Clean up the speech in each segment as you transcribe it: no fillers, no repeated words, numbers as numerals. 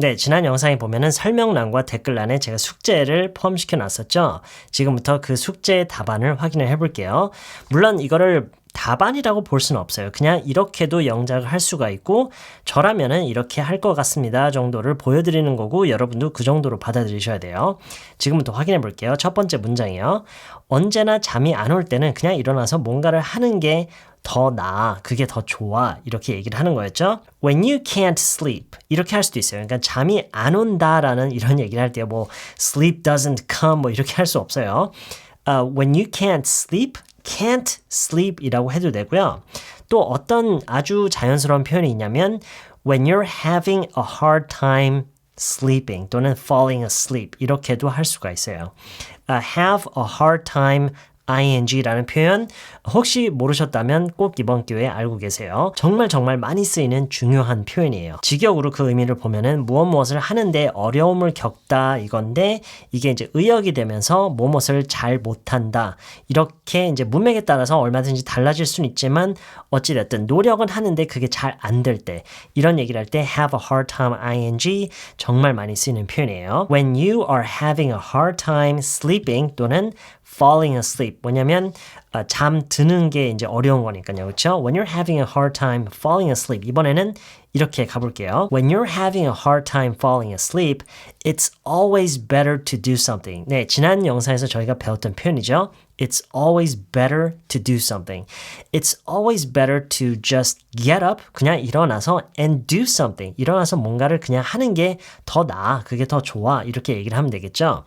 네, 지난 영상에 보면은 설명란과 댓글란에 제가 숙제를 포함시켜 놨었죠. 지금부터 그 숙제의 답안을 확인을 해볼게요. 물론 이거를 답안이라고 볼 수는 없어요. 그냥 이렇게도 영작을 할 수가 있고 저라면은 이렇게 할 것 같습니다 정도를 보여드리는 거고 여러분도 그 정도로 받아들이셔야 돼요. 지금부터 확인해 볼게요. 첫 번째 문장이요. 언제나 잠이 안 올 때는 그냥 일어나서 뭔가를 하는 게 더 나아, 그게 더 좋아 이렇게 얘기를 하는 거였죠. When you can't sleep 이렇게 할 수도 있어요. 그러니까 잠이 안 온다라는 이런 얘기를 할 때 뭐 sleep doesn't come 뭐 이렇게 할 수 없어요. When you can't sleep 이라고 해도 되고요. 또 어떤 아주 자연스러운 표현이 있냐면 when you're having a hard time sleeping 또는 falling asleep 이렇게도 할 수가 있어요. Have a hard time ing라는 표현 혹시 모르셨다면 꼭 이번 기회에 알고 계세요. 정말 많이 쓰이는 중요한 표현이에요. 직역으로 그 의미를 보면은 무엇을 하는데 어려움을 겪다 이건데 이게 이제 의역이 되면서 무엇을 잘 못한다 이렇게 이제 문맥에 따라서 얼마든지 달라질 수는 있지만 어찌됐든 노력은 하는데 그게 잘 안 될 때 이런 얘기를 할 때 have a hard time ing 정말 많이 쓰이는 표현이에요. When you are having a hard time sleeping 또는 falling asleep 뭐냐면 잠 드는 게 이제 어려운 거니까요. 그렇죠? When you're having a hard time falling asleep 이번에는 이렇게 가볼게요. When you're having a hard time falling asleep, it's always better to do something. 네, 지난 영상에서 저희가 배웠던 표현이죠. It's always better to do something. It's always better to just get up, 그냥 일어나서 and do something. 일어나서 뭔가를 그냥 하는 게 더 나아, 그게 더 좋아 이렇게 얘기를 하면 되겠죠.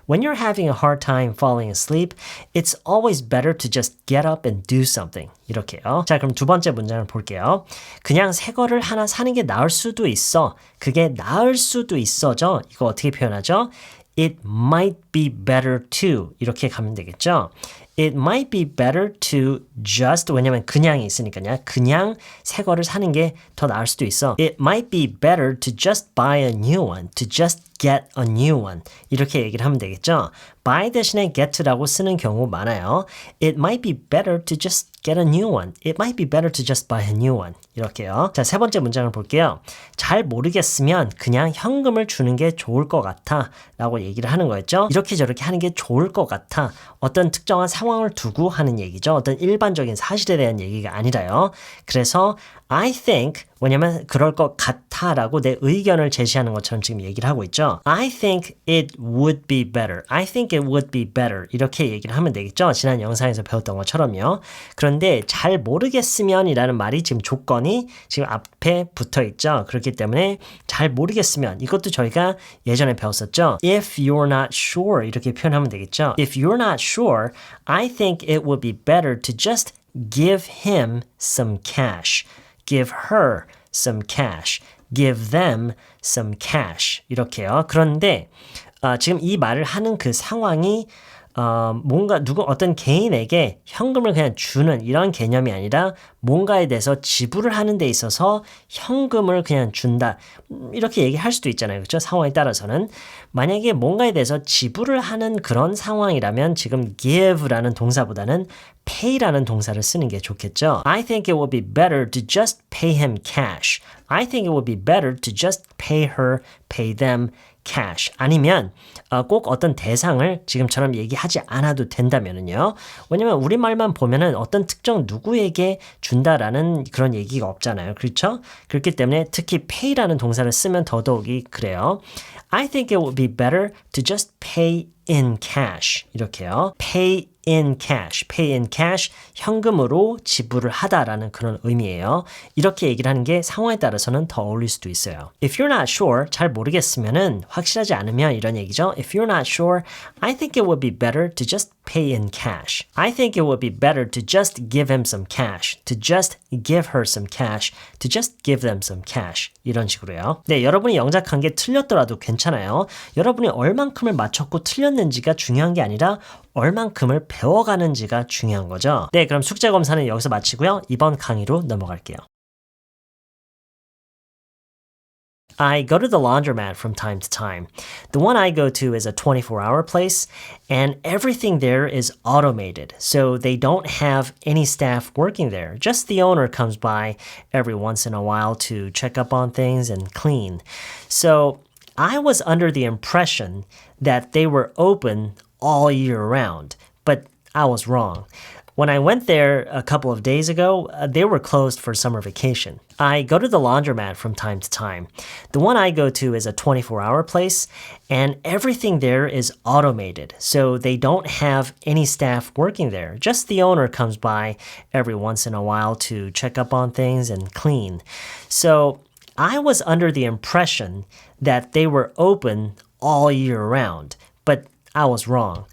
When you're having a hard time falling asleep, it's always better to just get up and do something. 이렇게요. 자, 그럼 두 번째 문장을 볼게요. 그냥 새 거를 하나 사는 게 나을 수도 있어. 그게 나을 수도 있어죠. 이거 어떻게 표현하죠? It might be better to 이렇게 가면 되겠죠. It might be better to just 왜냐면 그냥이 있으니까요. 그냥 새 거를 사는 게 더 나을 수도 있어. It might be better to just buy a new one. To just get a new one. 이렇게 얘기를 하면 되겠죠. buy 대신에 get라고 쓰는 경우 많아요. It might be better to just get a new one. It might be better to just buy a new one. 이렇게요. 자, 세 번째 문장을 볼게요. 잘 모르겠으면 그냥 현금을 주는 게 좋을 것 같아 라고 얘기를 하는 거였죠. 이렇게 저렇게 하는 게 좋을 것 같아. 어떤 특정한 상황을 두고 하는 얘기죠. 어떤 일반적인 사실에 대한 얘기가 아니라요. 그래서 I think 왜냐면 그럴 것 같아 라고 내 의견을 제시하는 것처럼 지금 얘기를 하고 있죠. I think it would be better. I think it would be better. 이렇게 얘기를 하면 되겠죠. 지난 영상에서 배웠던 것처럼요. 그런데 잘 모르겠으면 이라는 말이 지금 조건이 지금 앞에 붙어 있죠. 그렇기 때문에 잘 모르겠으면 이것도 저희가 예전에 배웠었죠. If you're not sure 이렇게 표현하면 되겠죠. If you're not sure, I think it would be better to just give him some cash. Give her some cash. Give them some cash. 이렇게요. 그런데 지금 이 말을 하는 그 상황이 뭔가 어떤 개인에게 현금을 그냥 주는 이런 개념이 아니라 뭔가에 대해서 지불을 하는 데 있어서 현금을 그냥 준다. 이렇게 얘기할 수도 있잖아요. 그렇죠? 상황에 따라서는. 만약에 뭔가에 대해서 지불을 하는 그런 상황이라면 지금 give라는 동사보다는 pay라는 동사를 쓰는 게 좋겠죠. I think it would be better to just pay him cash. I think it would be better to just pay her, pay them cash. 아니면 꼭 어떤 대상을 지금처럼 얘기하지 않아도 된다면은요. 왜냐면 우리말만 보면은 어떤 특정 누구에게 준다라는 그런 얘기가 없잖아요. 그렇죠? 그렇기 때문에 특히 pay라는 동사를 쓰면 더더욱이 그래요. I think it would be better to just pay in cash. 이렇게요. pay in cash, pay in cash, 현금으로 지불을 하다라는 그런 의미예요. 이렇게 얘기를 하는 게 상황에 따라서는 더 어울릴 수도 있어요. If you're not sure, 잘 모르겠으면은 확실하지 않으면 이런 얘기죠. If you're not sure, I think it would be better to just pay in cash. I think it would be better to just give him some cash. To just give her some cash. To just give them some cash. 이런 식으로요. 네, 여러분이 영작한 게 틀렸더라도 괜찮아요. 여러분이 얼만큼을 맞췄고 틀렸는지가 중요한 게 아니라 얼만큼을 배워가는지가 중요한 거죠. 네, 그럼 숙제 검사는 여기서 마치고요. 이번 강의로 넘어갈게요. I go to the laundromat from time to time. The one I go to is a 24-hour place, and everything there is automated, so they don't have any staff working there. Just the owner comes by every once in a while to check up on things and clean. So I was under the impression that they were open all year round, but I was wrong. When I went there a couple of days ago, they were closed for summer vacation. I go to the laundromat from time to time. The one I go to is a 24-hour place, and everything there is automated, so they don't have any staff working there. Just the owner comes by every once in a while to check up on things and clean. So I was under the impression that they were open all year round, but I was wrong.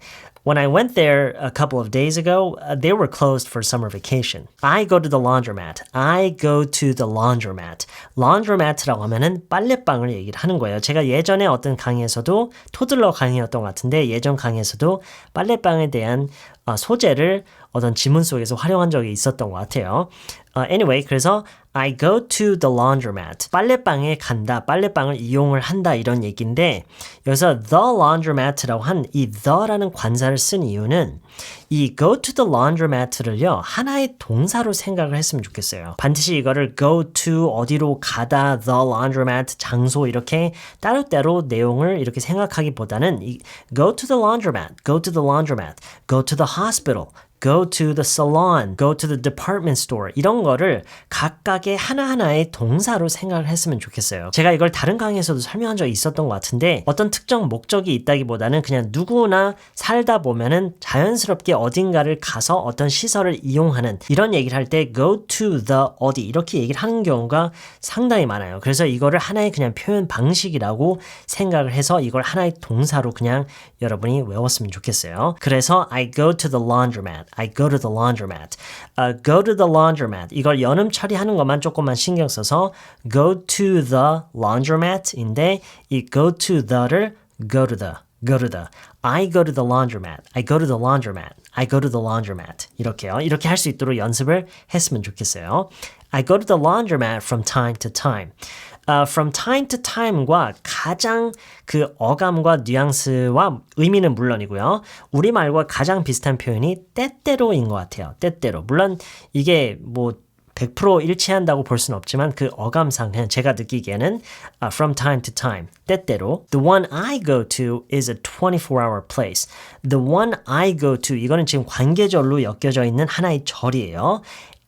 When I went there a couple of days ago, they were closed for summer vacation. I go to the laundromat. I go to the laundromat. laundromat라고 하면은 빨래방을 얘기를 하는 거예요. 제가 예전에 어떤 강의에서도 토들러 강의였던 것 같은데 예전 강의에서도 빨래방에 대한 소재를 어떤 지문 속에서 활용한 적이 있었던 것 같아요. Anyway, 그래서 I go to the laundromat. 빨래방에 간다, 빨래방을 이용을 한다 이런 얘기인데 여기서 the laundromat라고 한 이 the라는 관사를 쓴 이유는 이 go to the laundromat를요 하나의 동사로 생각을 했으면 좋겠어요. 반드시 이거를 go to 어디로 가다, the laundromat 장소 이렇게 따로따로 내용을 이렇게 생각하기보다는 이 go to the laundromat, go to the laundromat, go to the hospital, go to the salon, go to the department store 이런 거를 각각의 하나하나의 동사로 생각을 했으면 좋겠어요. 제가 이걸 다른 강의에서도 설명한 적이 있었던 것 같은데 어떤 특정 목적이 있다기보다는 그냥 누구나 살다 보면은 자연스럽게 어딘가를 가서 어떤 시설을 이용하는 이런 얘기를 할 때 go to the 어디 이렇게 얘기를 하는 경우가 상당히 많아요. 그래서 이거를 하나의 그냥 표현 방식이라고 생각을 해서 이걸 하나의 동사로 그냥 여러분이 외웠으면 좋겠어요. 그래서 I go to the laundromat. I go to the laundromat. Go to the laundromat. 이걸 연음 처리하는 것만 조금만 신경 써서 go to the laundromat인데 이 go to the를 go to the. I go to the laundromat. I go to the laundromat. I go to the laundromat. 이렇게요. 이렇게 할 수 있도록 연습을 했으면 좋겠어요. I go to the laundromat from time to time. From time to time과 가장 그 어감과 뉘앙스와 의미는 물론이고요. 우리말과 가장 비슷한 표현이 때때로인 것 같아요. 때때로. 물론 이게 뭐 100% 일치한다고 볼 수는 없지만 그 어감상 그냥 제가 느끼기에는 from time to time, 때때로. The one I go to is a 24-hour place. The one I go to, 이거는 지금 관계절로 엮여져 있는 하나의 절이에요.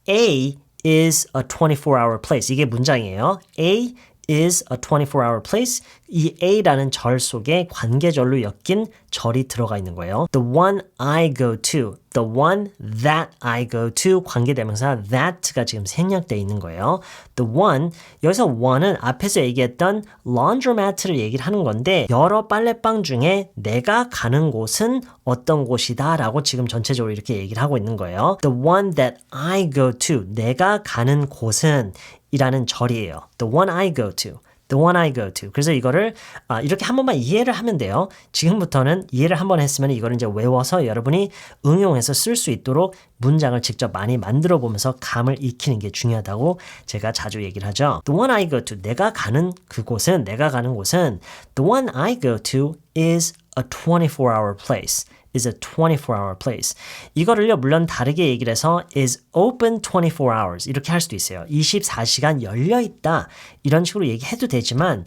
A is a 24-hour place. 이게 문장이에요. A is a 24-hour place. 이 A라는 절 속에 관계절로 엮인 절이 들어가 있는 거예요. The one I go to, the one that I go to 관계대명사 that가 지금 생략되어 있는 거예요. The one, 여기서 one은 앞에서 얘기했던 laundromat를 얘기를 하는 건데 여러 빨래방 중에 내가 가는 곳은 어떤 곳이다 라고 지금 전체적으로 이렇게 얘기를 하고 있는 거예요. The one that I go to, 내가 가는 곳은 이라는 절이에요. The one I go to. The one I go to. 그래서 이거를 이렇게 한 번만 이해를 하면 돼요. 지금부터는 이해를 한 번 했으면 이거를 이제 외워서 여러분이 응용해서 쓸 수 있도록 문장을 직접 많이 만들어 보면서 감을 익히는 게 중요하다고 제가 자주 얘기를 하죠. The one I go to. 내가 가는 그곳은, 내가 가는 곳은 The one I go to is a 24-hour place. is a 24-hour place. 이거를요, 물론 다르게 얘기를 해서 is open 24 hours 이렇게 할 수도 있어요. 24시간 열려있다. 이런 식으로 얘기해도 되지만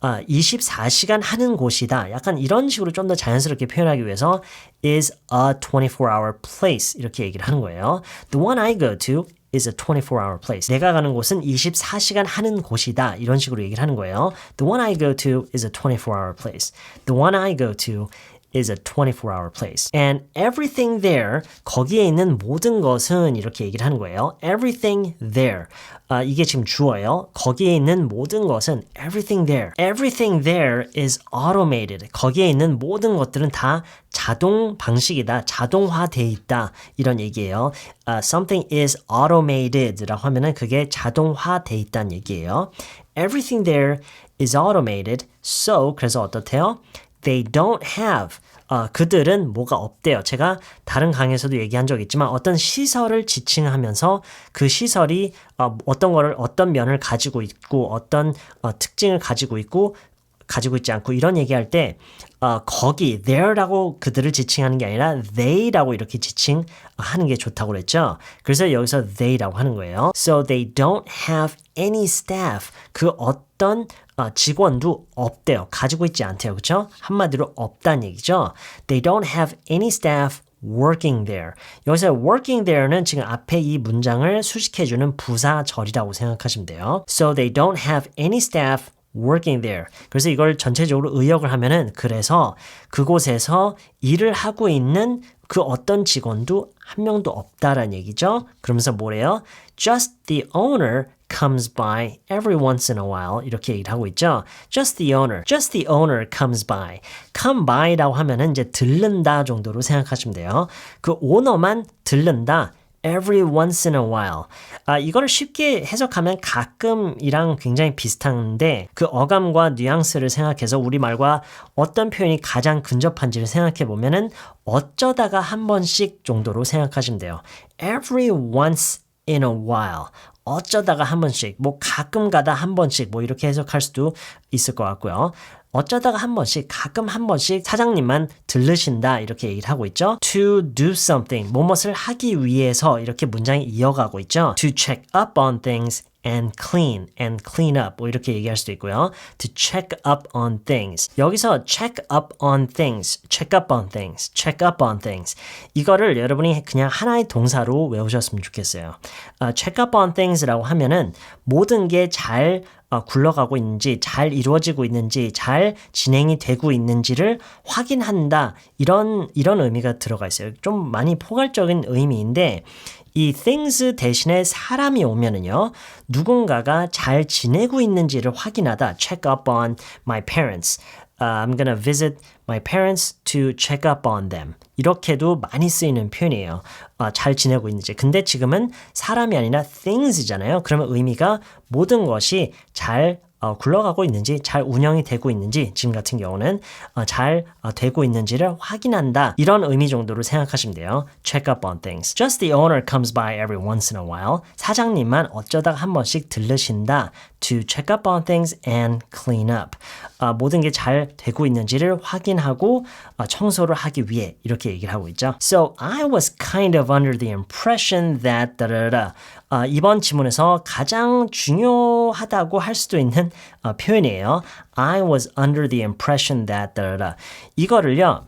24시간 하는 곳이다. 약간 이런 식으로 좀 더 자연스럽게 표현하기 위해서 is a 24-hour place 이렇게 얘기를 하는 거예요. The one I go to is a 24-hour place. 내가 가는 곳은 24시간 하는 곳이다. 이런 식으로 얘기를 하는 거예요. The one I go to is a 24-hour place. The one I go to is a 24-hour place. And everything there, 거기에 있는 모든 것은 이렇게 얘기를 하는 거예요. Everything there. 이게 지금 주어예요. 거기에 있는 모든 것은 everything there. Everything there is automated. 거기에 있는 모든 것들은 다 자동 방식이다. 자동화돼 있다. 이런 얘기예요. Something is automated라고 하면은 그게 자동화돼 있다는 얘기예요. Everything there is automated. So, 그래서 어떻대요? They don't have. 그들은 뭐가 없대요. 제가 다른 강의에서도 얘기한 적 있지만 어떤 시설을 지칭하면서 그 시설이 어떤 면을 가지고 있고 어떤 특징을 가지고 있고 가지고 있지 않고 이런 얘기할 때 거기 there라고 그들을 지칭하는 게 아니라 they라고 이렇게 지칭하는 게 좋다고 그랬죠. 그래서 여기서 they라고 하는 거예요. So they don't have any staff. 그 어떤 직원도 없대요. 가지고 있지 않대요. 그렇죠? 한마디로 없다는 얘기죠. They don't have any staff working there. 여기서 working there는 지금 앞에 이 문장을 수식해주는 부사절이라고 생각하시면 돼요. So they don't have any staff working there. 그래서 이걸 전체적으로 의역을 하면은 그래서 그곳에서 일을 하고 있는 그 어떤 직원도 한 명도 없다라는 얘기죠. 그러면서 뭐래요? Just the owner comes by every once in a while 이렇게 얘기를 하고 있죠. Just the owner comes by. come by라고 하면은 이제 들른다 정도로 생각하시면 돼요. 그 오너만 들른다. every once in a while. 이거를 쉽게 해석하면 가끔이랑 굉장히 비슷한데 그 어감과 뉘앙스를 생각해서 우리말과 어떤 표현이 가장 근접한지를 생각해 보면은 어쩌다가 한 번씩 정도로 생각하시면 돼요. every once in a while. 어쩌다가 한 번씩, 뭐 가끔 가다 한 번씩 뭐 이렇게 해석할 수도 있을 것 같고요. 어쩌다가 한 번씩, 가끔 한 번씩 사장님만 들르신다 이렇게 얘기를 하고 있죠. To do something, 무엇을 하기 위해서 이렇게 문장이 이어가고 있죠. To check up on things and clean up 뭐 이렇게 얘기할 수도 있고요. To check up on things. 여기서 check up on things 이거를 여러분이 그냥 하나의 동사로 외우셨으면 좋겠어요. check up on things라고 하면은 모든 게 잘 굴러가고 있는지, 잘 이루어지고 있는지, 잘 진행이 되고 있는지를 확인한다. 이런 의미가 들어가 있어요. 좀 많이 포괄적인 의미인데 이 things 대신에 사람이 오면은요. 누군가가 잘 지내고 있는지를 확인하다. check up on my parents. I'm gonna visit my parents to check up on them. 이렇게도 많이 쓰이는 표현이에요. 잘 지내고 있는지. 근데 지금은 사람이 아니라 things잖아요. 그러면 의미가 모든 것이 잘 굴러가고 있는지, 잘 운영이 되고 있는지, 지금 같은 경우는 잘 되고 있는지를 확인한다. 이런 의미 정도로 생각하시면 돼요. Check up on things. Just the owner comes by every once in a while. 사장님만 어쩌다가 한 번씩 들르신다. To check up on things and clean up. 모든 게 잘 되고 있는지를 확인하고 청소를 하기 위해 이렇게 얘기를 하고 있죠. So I was kind of under the impression that 이번 지문에서 가장 중요하다고 할 수도 있는 표현이에요. I was under the impression that 이거를요.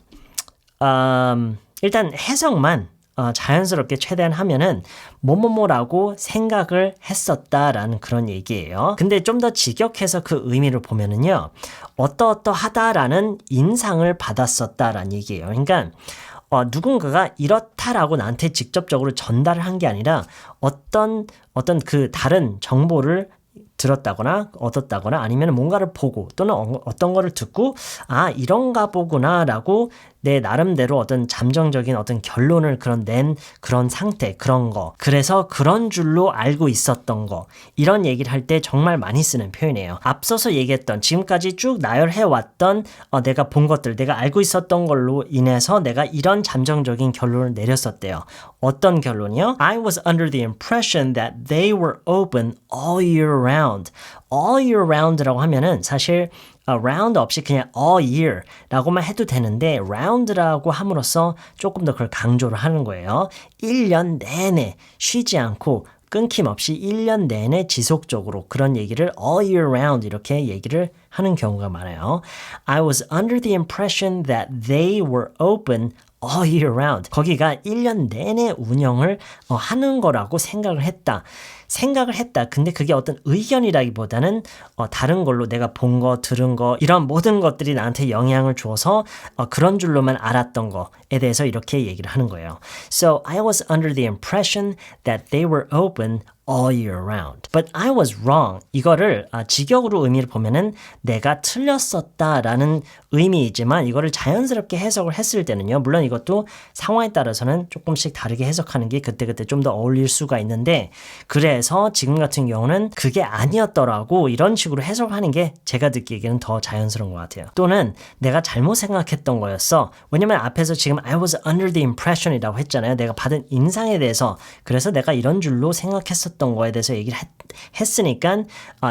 일단 해석만 자연스럽게 최대한 하면은 뭐뭐뭐라고 생각을 했었다라는 그런 얘기예요. 근데 좀 더 직역해서 그 의미를 보면은요. 어떠어떠하다라는 인상을 받았었다라는 얘기예요. 그러니까 누군가가 이렇다라고 나한테 직접적으로 전달을 한 게 아니라 어떤 그 다른 정보를 들었다거나 얻었다거나 아니면 뭔가를 보고 또는 어떤 거를 듣고 이런가 보구나라고 내 나름대로 어떤 잠정적인 어떤 결론을 낸 그런 상태, 그런 거. 그래서 그런 줄로 알고 있었던 거. 이런 얘기를 할 때 정말 많이 쓰는 표현이에요. 앞서서 얘기했던 지금까지 쭉 나열해왔던 내가 본 것들, 내가 알고 있었던 걸로 인해서 내가 이런 잠정적인 결론을 내렸었대요. 어떤 결론이요? I was under the impression that they were open all year round. all year round라고 하면은 사실 round 없이 그냥 all year 라고만 해도 되는데 round라고 함으로써 조금 더 그걸 강조를 하는 거예요. 1년 내내 쉬지 않고 끊김없이 1년 내내 지속적으로 그런 얘기를 all year round 이렇게 얘기를 하는 경우가 많아요. I was under the impression that they were open all year round. 거기가 1년 내내 운영을 하는 거라고 생각을 했다. 근데 그게 어떤 의견이라기보다는 다른 걸로 내가 본 거, 들은 거 이런 모든 것들이 나한테 영향을 줘서 그런 줄로만 알았던 거에 대해서 이렇게 얘기를 하는 거예요. So I was under the impression that they were open all year round. But I was wrong. 이거를 직역으로 의미를 보면은 내가 틀렸었다라는 의미이지만 이거를 자연스럽게 해석을 했을 때는요. 물론 이것도 상황에 따라서는 조금씩 다르게 해석하는 게 그때그때 좀 더 어울릴 수가 있는데 그래서 지금 같은 경우는 그게 아니었더라고 이런 식으로 해석하는 게 제가 듣기에는 더 자연스러운 것 같아요. 또는 내가 잘못 생각했던 거였어. 왜냐면 앞에서 지금 I was under the impression이라고 했잖아요. 내가 받은 인상에 대해서 그래서 내가 이런 줄로 생각했었던 있었던 거에 대해서 얘기를 했으니까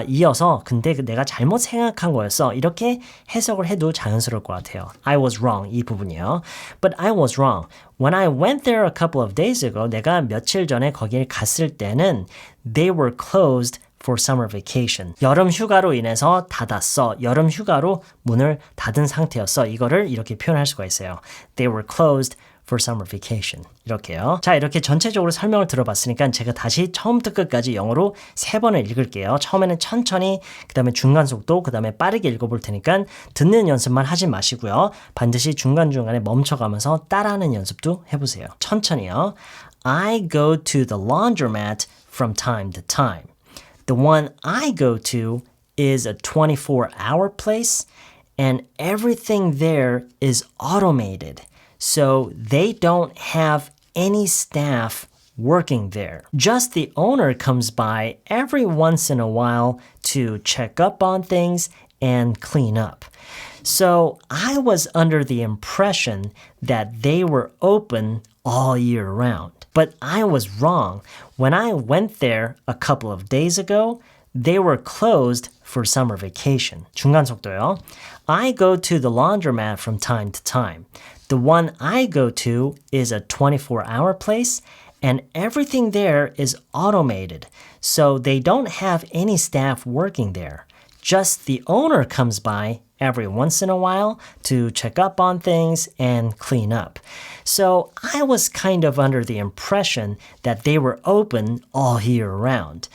이어서 근데 내가 잘못 생각한 거였어. 이렇게 해석을 해도 자연스러울 것 같아요. I was wrong 이 부분이요. But I was wrong. When I went there a couple of days ago, 내가 며칠 전에 거길 갔을 때는 they were closed for summer vacation. 여름 휴가로 인해서 닫았어. 여름 휴가로 문을 닫은 상태였어. 이거를 이렇게 표현할 수가 있어요. They were closed for summer vacation. 이렇게요. 자, 이렇게 전체적으로 설명을 들어봤으니까 제가 다시 처음부터 끝까지 영어로 3번을 읽을게요. 처음에는 천천히, 그 다음에 중간 속도, 그 다음에 빠르게 읽어볼 테니까 듣는 연습만 하지 마시고요. 반드시 중간중간에 멈춰가면서 따라하는 연습도 해보세요. 천천히요. I go to the laundromat from time to time. The one I go to is a 24-hour place and everything there is automated. So they don't have any staff working there. Just the owner comes by every once in a while to check up on things and clean up. So I was under the impression that they were open all year round. But I was wrong. When I went there a couple of days ago, they were closed for summer vacation. 중간 속도요. I go to the laundromat from time to time. The one I go to is a 24-hour place, and everything there is automated, so they don't have any staff working there. Just the owner comes by every once in a while to check up on things and clean up. So I was kind of under the impression that they were open all year round.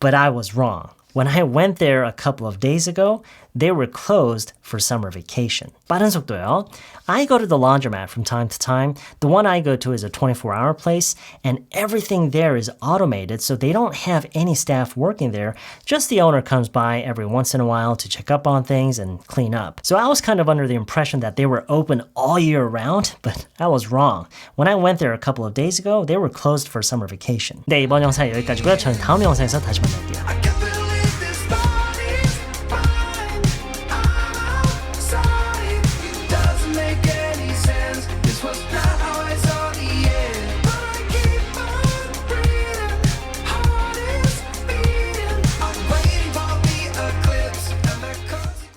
But I was wrong. When I went there a couple of days ago, they were closed for summer vacation. 빠른 속도요. I go to the laundromat from time to time. The one I go to is a 24-hour place, and everything there is automated, so they don't have any staff working there. Just the owner comes by every once in a while to check up on things and clean up. So I was kind of under the impression that they were open all year round, but I was wrong. When I went there a couple of days ago, they were closed for summer vacation. 네, 이번 영상 여기까지고요. 저는 다음 영상에서 다시 만날게요.